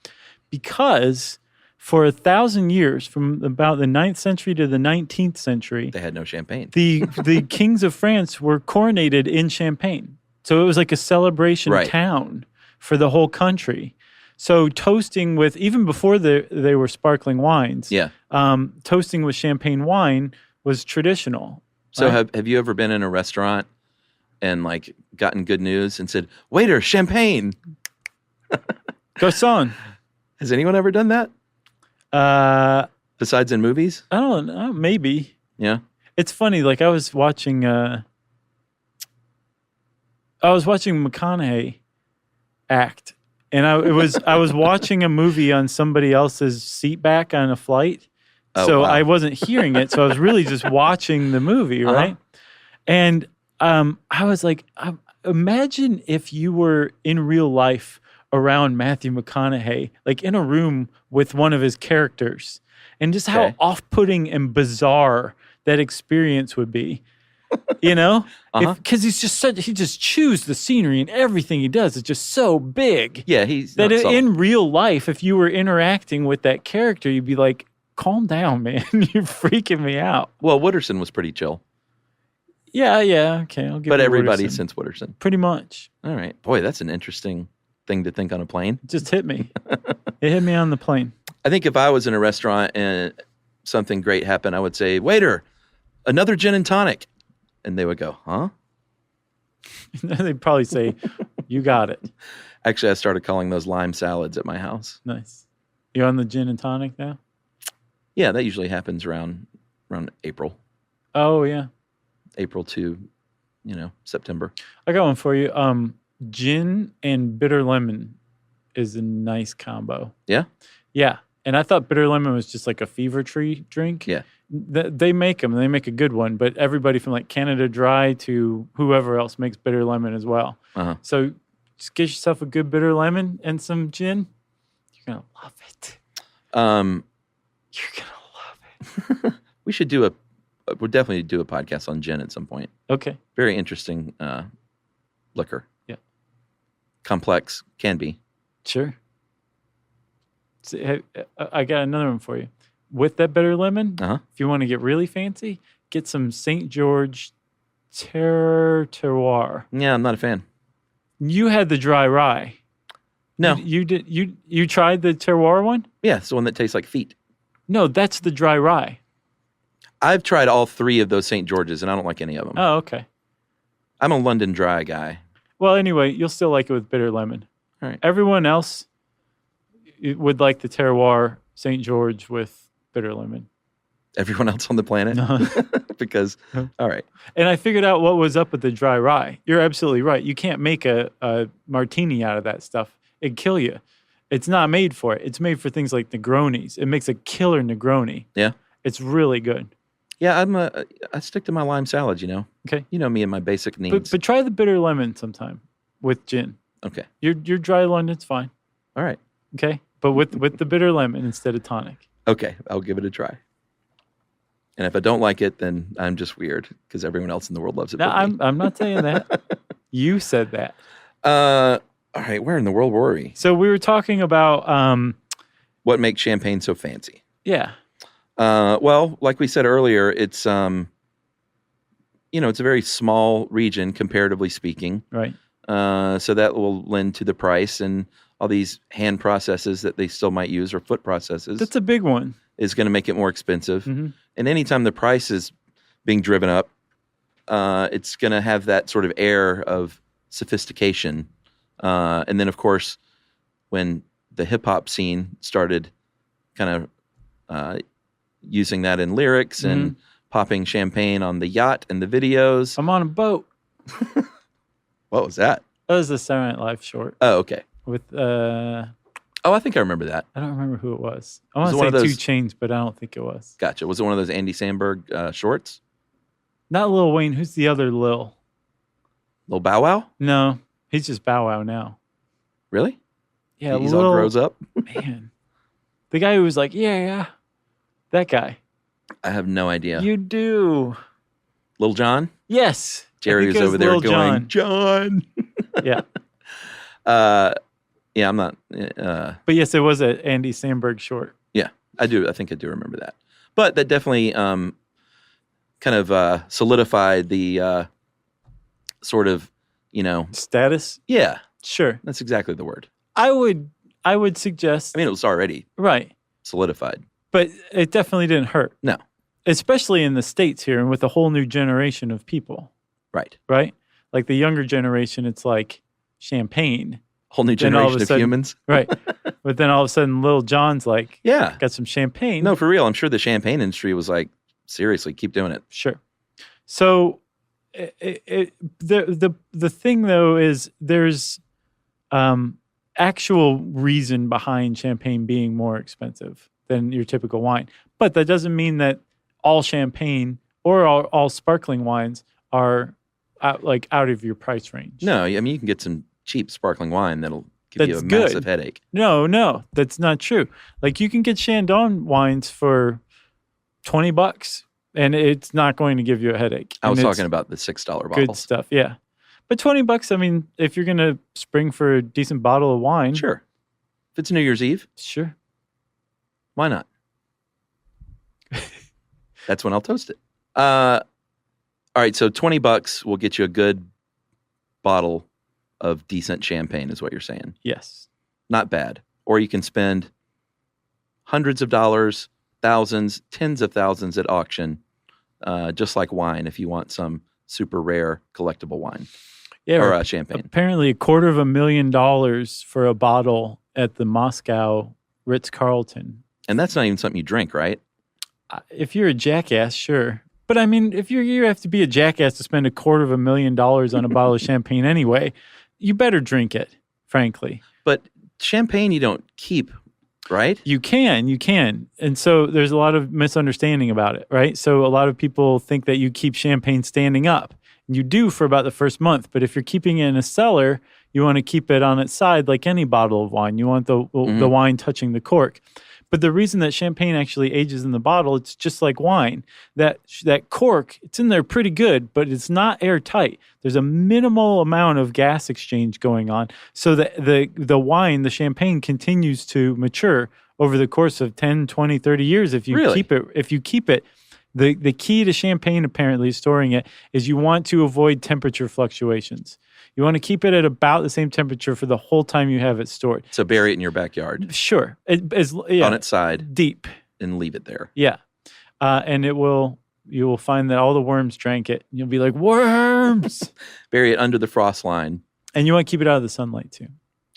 because for 1,000 years, from about the 9th century to the 19th century, they had no champagne. The kings of France were coronated in Champagne. So it was like a celebration town for the whole country. So toasting with, even before they were sparkling wines, toasting with champagne wine was traditional. So have you ever been in a restaurant and like gotten good news and said, "Waiter, champagne"? Garçon. Has anyone ever done that? Besides in movies? I don't know. Maybe. Yeah. It's funny. Like I was watching McConaughey act. And I was watching a movie on somebody else's seat back on a flight. So I wasn't hearing it. So I was really just watching the movie, right? And I was like, imagine if you were in real life around Matthew McConaughey, like in a room with one of his characters, and just how off-putting and bizarre that experience would be. Because he just chews the scenery, and everything he does is just so big. Yeah, he's that in real life, if you were interacting with that character, you'd be like, "Calm down, man! You're freaking me out." Well, Wooderson was pretty chill. Yeah, okay, I'll give. But everybody Wooderson. since Wooderson, pretty much. All right, boy, that's an interesting thing to think on a plane. It just hit me. It hit me on the plane. I think if I was in a restaurant and something great happened, I would say, "Waiter, another gin and tonic." And they would go, "Huh?" They'd probably say, "You got it." Actually, I started calling those lime salads at my house. Nice. You're on the gin and tonic now? Yeah, that usually happens around April. Oh, yeah. April to, September. I got one for you. Gin and bitter lemon is a nice combo. Yeah? Yeah. And I thought bitter lemon was just like a fever tree drink. Yeah. They make them. They make a good one. But everybody from like Canada Dry to whoever else makes bitter lemon as well. So just get yourself a good bitter lemon and some gin. You're going to love it. You're going to love it. We'll definitely do a podcast on gin at some point. Okay. Very interesting liquor. Yeah. Complex, can be. Sure. So, I got another one for you. With that bitter lemon, if you want to get really fancy, get some St. George Terroir. Yeah, I'm not a fan. You had the dry rye. No. You did. You tried the Terroir one? Yeah, it's the one that tastes like feet. No, that's the dry rye. I've tried all three of those St. George's, and I don't like any of them. Oh, okay. I'm a London Dry guy. Well, anyway, you'll still like it with bitter lemon. All right. Everyone else would like the Terroir St. George with bitter lemon. Everyone else on the planet? Because, all right. And I figured out what was up with the dry rye. You're absolutely right. You can't make a martini out of that stuff. It'd kill you. It's not made for it. It's made for things like Negronis. It makes a killer Negroni. Yeah. It's really good. Yeah, I stick to my lime salads, Okay. You know me and my basic needs. But try the bitter lemon sometime with gin. Okay. Your dry London's fine. All right. Okay. But with the bitter lemon instead of tonic. Okay, I'll give it a try. And if I don't like it, then I'm just weird because everyone else in the world loves it. No, I'm not saying that. You said that. All right, where in the world were we? So we were talking about what makes champagne so fancy. Yeah. Well, like we said earlier, it's it's a very small region comparatively speaking. Right. So that will lend to the price, and all these hand processes that they still might use, or foot processes. That's a big one. Is going to make it more expensive. Mm-hmm. And anytime the price is being driven up, it's going to have that sort of air of sophistication. And then, of course, when the hip-hop scene started kind of using that in lyrics and popping champagne on the yacht and the videos. I'm on a boat. What was that? That was the Saturday Night Live short. Oh, okay. With, Oh, I think I remember that. I don't remember who it was. I want Was it to one say of those- 2 Chainz, but I don't think it was. Gotcha. Was it one of those Andy Samberg shorts? Not Lil Wayne. Who's the other Lil? Lil Bow Wow? No, he's just Bow Wow now. Really? Yeah, He's all grows up? Man. The guy who was like, yeah. That guy. I have no idea. You do. Lil Jon? Yes. Jerry was over there going, John. Yeah. Yeah, I'm not. But yes, it was an Andy Samberg short. Yeah, I do. I think I do remember that. But that definitely kind of solidified the sort of, Status? yeah, Sure. that's exactly the word. I would suggest. I mean, it was already Right. solidified. But it definitely didn't hurt. No. Especially in the States here and with a whole new generation of people. Right. Right? Like the younger generation, it's like champagne. Whole new Then all of generation a of sudden- humans. Right. But then all of a sudden, Lil Jon's like, Yeah. got some champagne. No, for real. I'm sure the champagne industry was like, seriously, keep doing it. Sure. So the thing though is there's actual reason behind champagne being more expensive than your typical wine, but that doesn't mean that all champagne or all sparkling wines are out of your price range. No, I mean, you can get some cheap sparkling wine that'll give you a That's good. massive headache. No, that's not true. Like you can get Chandon wines for $20 and it's not going to give you a headache. I was And it's talking about the $6 good bottles. stuff. Yeah. But $20, I mean, if you're going to spring for a decent bottle of wine. Sure. If it's New Year's Eve, Sure. why not? That's when I'll toast it. All right, so $20 will get you a good bottle of decent champagne, is what you're saying. Yes. Not bad. Or you can spend hundreds of dollars, thousands, tens of thousands at auction, just like wine, if you want some super rare collectible wine Yeah. or champagne. Apparently $250,000 for a bottle at the Moscow Ritz-Carlton. And that's not even something you drink, right? If you're a jackass, sure. But I mean, if you have to be a jackass to spend $250,000 on a bottle of champagne anyway, you better drink it, frankly. But champagne you don't keep, right? You can. And so there's a lot of misunderstanding about it, right? So a lot of people think that you keep champagne standing up. You do for about the first month, but if you're keeping it in a cellar, you want to keep it on its side like any bottle of wine. You want the wine touching the cork. But the reason that champagne actually ages in the bottle, it's just like wine. That cork, it's in there pretty good, but it's not airtight. There's a minimal amount of gas exchange going on. So that the wine, the champagne, continues to mature over the course of 10, 20, 30 years if you Really? keep it. The key to champagne, apparently, storing it, is you want to avoid temperature fluctuations. You want to keep it at about the same temperature for the whole time you have it stored. So bury it in your backyard Sure. on its side Deep. and leave it there. Yeah. And you will find that all the worms drank it. You'll be like, worms! Bury it under the frost line. And you want to keep it out of the sunlight too.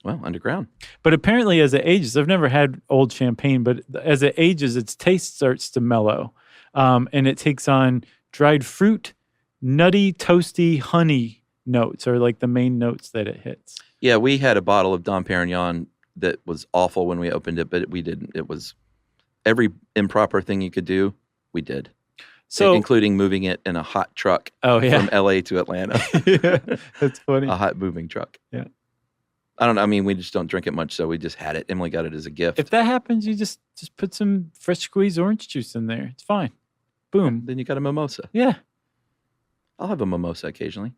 Well, underground. But apparently as it ages, I've never had old champagne, but as it ages, its taste starts to mellow. And it takes on dried fruit, nutty, toasty, honey notes are like the main notes that it hits. Yeah, we had a bottle of Dom Perignon that was awful when we opened it, but we didn't. It was every improper thing you could do, we did. So, including moving it in a hot truck oh yeah, from LA to Atlanta. yeah, that's funny. A hot moving truck. Yeah. I don't know. I mean, we just don't drink it much, so we just had it. Emily got it as a gift. If that happens, you just put some fresh squeezed orange juice in there. It's fine. Boom. Then you got a mimosa. Yeah, I'll have a mimosa occasionally.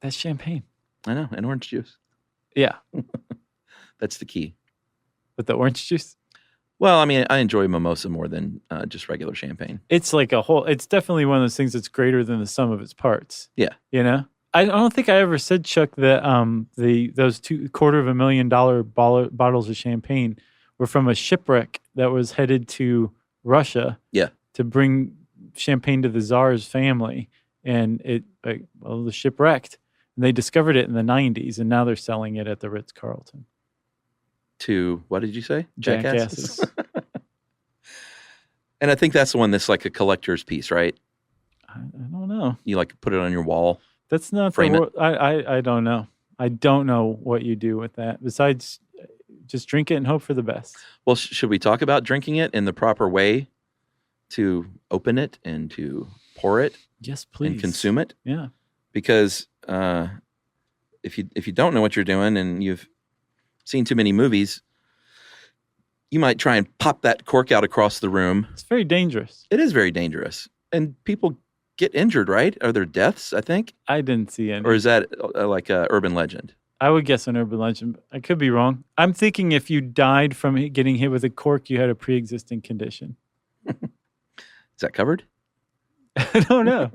that's champagne. I know, and orange juice. Yeah, That's the key. with the orange juice. Well, I mean, I enjoy mimosa more than just regular champagne. It's like it's definitely one of those things that's greater than the sum of its parts. Yeah. You know? I don't think I ever said, Chuck, that those $250,000 bottles of champagne were from a shipwreck that was headed to Russia. Yeah. To bring champagne to the Tsar's family. and the ship wrecked. And they discovered it in the 90s, and now they're selling it at the Ritz-Carlton. To, what did you say? Jackasses. And I think that's the one that's like a collector's piece, right? I don't know. You like put it on your wall. That's not frame it. I don't know. I don't know what you do with that besides just drink it and hope for the best. Well, should we talk about drinking it in the proper way to open it and to pour it? Yes, please. And consume it? Yeah. Because if you don't know what you're doing and you've seen too many movies, you might try and pop that cork out across the room. It's very dangerous. It is very dangerous. And people get injured, right? Are there deaths, I think? I didn't see any. Or is that like an urban legend? I would guess an urban legend. I could be wrong. I'm thinking if you died from getting hit with a cork, you had a pre-existing condition. Is that covered? I don't know.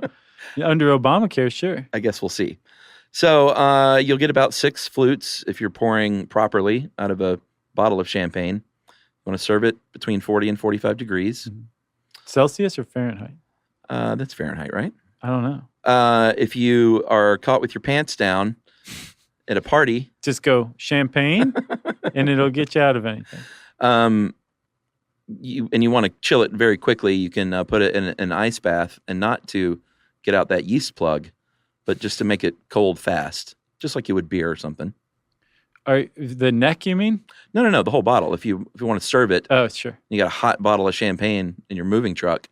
Under Obamacare, sure. I guess we'll see. So you'll get about 6 flutes if you're pouring properly out of a bottle of champagne. You want to serve it between 40 and 45 degrees. Mm-hmm. Celsius or Fahrenheit? That's Fahrenheit, right? I don't know. If you are caught with your pants down at a party, just go champagne and it'll get you out of anything. You want to chill it very quickly, you can put it in an ice bath, and not to get out that yeast plug, but just to make it cold fast, just like you would beer or something. The neck, you mean? No, the whole bottle. If you want to serve it, oh sure, you got a hot bottle of champagne in your moving truck.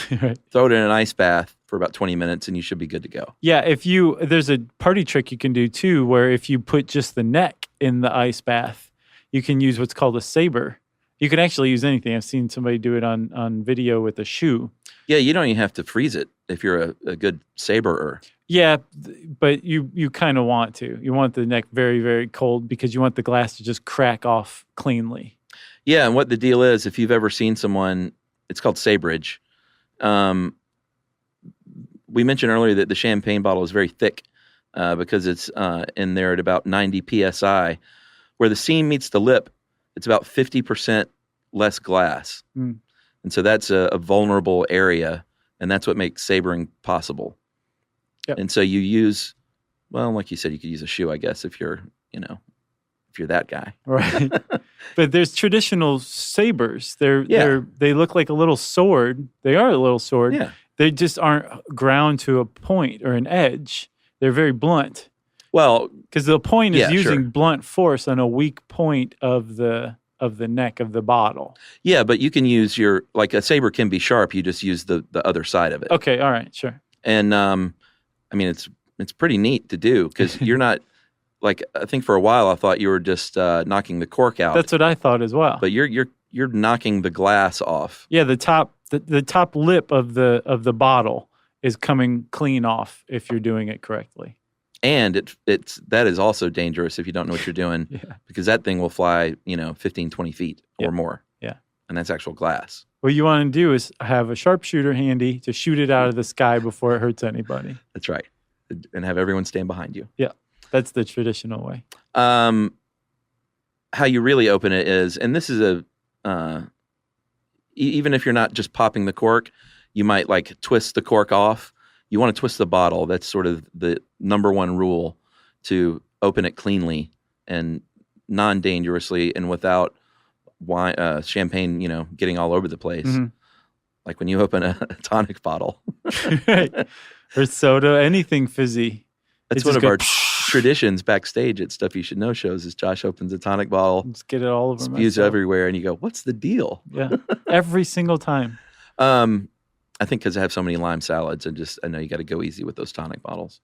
Right. Throw it in an ice bath for about 20 minutes, and you should be good to go. Yeah, there's a party trick you can do too, where if you put just the neck in the ice bath, you can use what's called a saber. You can actually use anything. I've seen somebody do it on video with a shoe. Yeah, you don't even have to freeze it if you're a good saberer. Yeah, but you kind of want to. You want the neck very, very cold because you want the glass to just crack off cleanly. Yeah, and what the deal is, if you've ever seen someone, it's called saberage. We mentioned earlier that the champagne bottle is very thick because it's in there at about 90 psi. Where the seam meets the lip, it's about 50% less glass. Mm. And so that's a vulnerable area, and that's what makes sabering possible. Yep. And so you use, well, like you said, you could use a shoe, I guess, if you're that guy. Right. But there's traditional sabers. They look like a little sword. They are a little sword. Yeah. They just aren't ground to a point or an edge. They're very blunt. Well, because the point is using blunt force on a weak point of the neck of the bottle. Yeah, but you can use like a saber can be sharp. You just use the other side of it. Okay, all right, sure. And I mean, it's pretty neat to do because you're not like, I think for a while I thought you were just knocking the cork out. That's what I thought as well. But you're knocking the glass off. Yeah, the top lip of the bottle is coming clean off if you're doing it correctly. And that is also dangerous if you don't know what you're doing, because that thing will fly, 15, 20 feet or more. Yeah. And that's actual glass. What you want to do is have a sharpshooter handy to shoot it out of the sky before it hurts anybody. That's right. And have everyone stand behind you. Yeah. That's the traditional way. How you really open it is, and this is even if you're not just popping the cork, you might like twist the cork off. You want to twist the bottle. That's sort of the number one rule to open it cleanly and non-dangerously and without wine, champagne, getting all over the place. Mm-hmm. Like when you open a tonic bottle. Right. Or soda, anything fizzy. That's one of our traditions backstage at Stuff You Should Know shows is Josh opens a tonic bottle. Just get it all over spews myself. Everywhere, and you go, what's the deal? Yeah, every single time. I think because I have so many lime salads, and I know you got to go easy with those tonic bottles.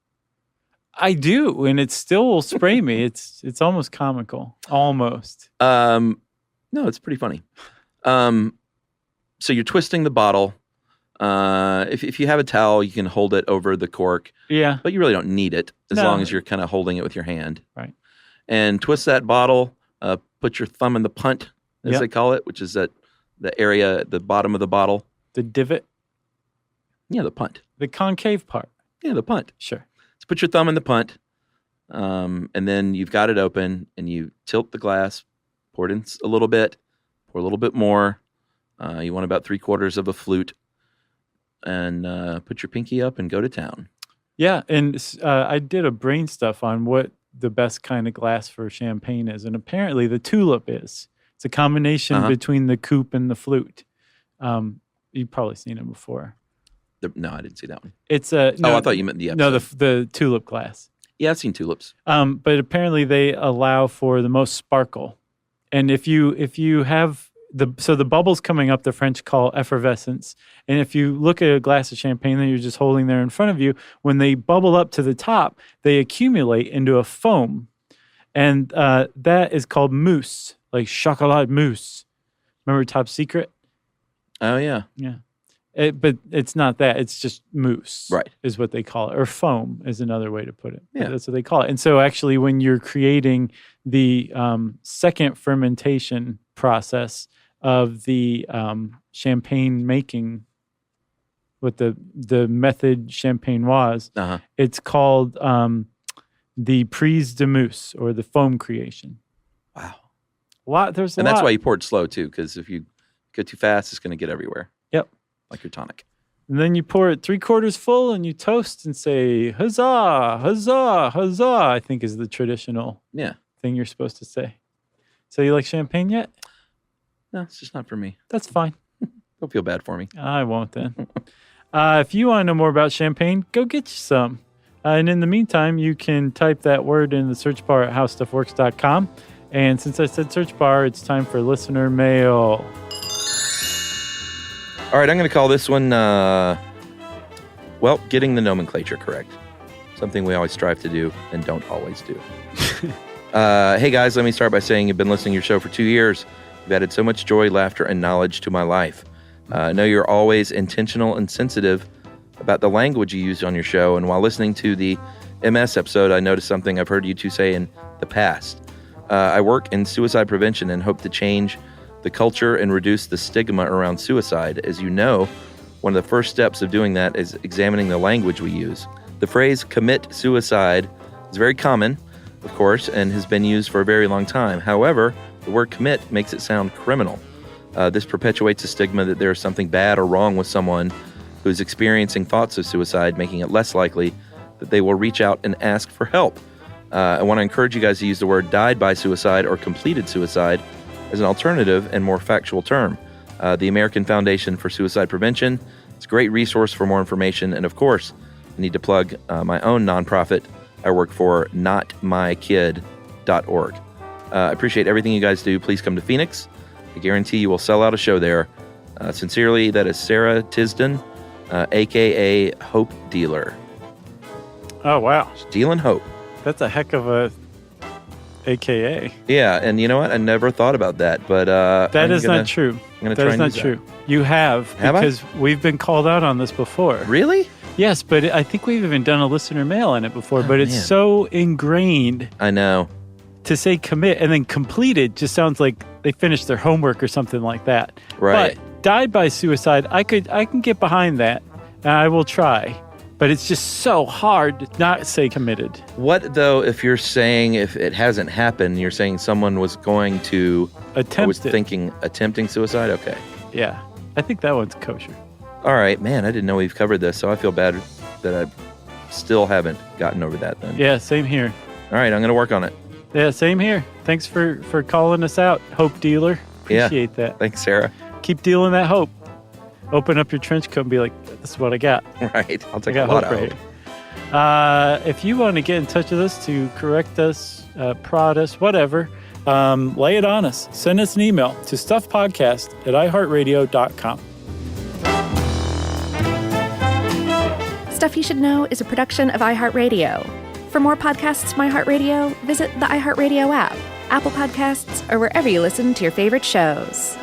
I do, and it still will spray me. It's almost comical. Almost. No, it's pretty funny. So you're twisting the bottle. If you have a towel, you can hold it over the cork. Yeah. But you really don't need it as long as you're kind of holding it with your hand. Right. And twist that bottle. Put your thumb in the punt, as they call it, which is the area at the bottom of the bottle. The divot. Yeah, the punt. The concave part. Yeah, the punt. Sure. So put your thumb in the punt, and then you've got it open, and you tilt the glass, pour it in a little bit, pour a little bit more. You want about 3/4 of a flute. and put your pinky up and go to town. Yeah, and I did a brain stuff on what the best kind of glass for champagne is, and apparently the tulip is. It's a combination between the coupe and the flute. You've probably seen it before. No, I didn't see that one. It's I thought you meant the episode. No, the tulip glass. Yeah, I've seen tulips. But apparently they allow for the most sparkle, and if you have the bubbles coming up, the French call effervescence. And if you look at a glass of champagne that you're just holding there in front of you, when they bubble up to the top, they accumulate into a foam. And that is called mousse, like chocolat mousse. Remember Top Secret? Oh, yeah. Yeah. But it's not that. It's just mousse, right? Is what they call it. Or foam is another way to put it. Yeah. But that's what they call it. And so actually when you're creating the second fermentation process of the champagne making, what the method champenoise, it's called the prise de mousse, or the foam creation. Wow. There's that's why you pour it slow, too, because if you go too fast, it's going to get everywhere. Yep. Like your tonic. And then you pour it 3/4 full and you toast and say, huzzah, huzzah, huzzah, I think is the traditional thing you're supposed to say. So you like champagne yet? No, it's just not for me. That's fine. Don't feel bad for me. I won't then. If you want to know more about champagne, go get you some. And in the meantime, you can type that word in the search bar at howstuffworks.com. And since I said search bar, it's time for listener mail. All right, I'm going to call this one, getting the nomenclature correct. Something we always strive to do and don't always do. Hey, guys, let me start by saying you've been listening to your show for 2 years. You've added so much joy, laughter, and knowledge to my life. I know you're always intentional and sensitive about the language you use on your show, and while listening to the MS episode, I noticed something I've heard you two say in the past. I work in suicide prevention and hope to change the culture and reduce the stigma around suicide. As you know, one of the first steps of doing that is examining the language we use. The phrase commit suicide is very common, of course, and has been used for a very long time. However, the word commit makes it sound criminal. This perpetuates a stigma that there is something bad or wrong with someone who's experiencing thoughts of suicide, making it less likely that they will reach out and ask for help. I want to encourage you guys to use the word died by suicide or completed suicide as an alternative and more factual term. The American Foundation for Suicide Prevention is a great resource for more information. And of course, I need to plug my own nonprofit I work for, notmykid.org. I appreciate everything you guys do. Please come to Phoenix. I guarantee you will sell out a show there. Sincerely, that is Sarah Tisden, a.k.a. Hope Dealer. Oh, wow. Dealing hope. That's a heck of a AKA. Yeah, and you know what? I never thought about that, but that is not true. That is not true. You have because we've been called out on this before. Really? Yes, but I think we've even done a listener mail on it before, but it's so ingrained. I know. To say commit and then completed just sounds like they finished their homework or something like that. Right. But died by suicide, I can get behind that, and I will try. But it's just so hard to not say committed. What, though, if you're saying, if it hasn't happened, you're saying someone was going to... attempting suicide? Okay. Yeah. I think that one's kosher. All right. Man, I didn't know we've covered this, so I feel bad that I still haven't gotten over that then. Yeah, same here. All right, I'm going to work on it. Yeah, same here. Thanks for calling us out, Hope Dealer. Appreciate that. Thanks, Sarah. Keep dealing that hope. Open up your trench coat and be like, this is what I got. Right. I'll take a lot of hope. If you want to get in touch with us to correct us, prod us, whatever, lay it on us. Send us an email to stuffpodcast@iheartradio.com. Stuff You Should Know is a production of iHeartRadio. For more podcasts from iHeartRadio, visit the iHeartRadio app, Apple Podcasts, or wherever you listen to your favorite shows.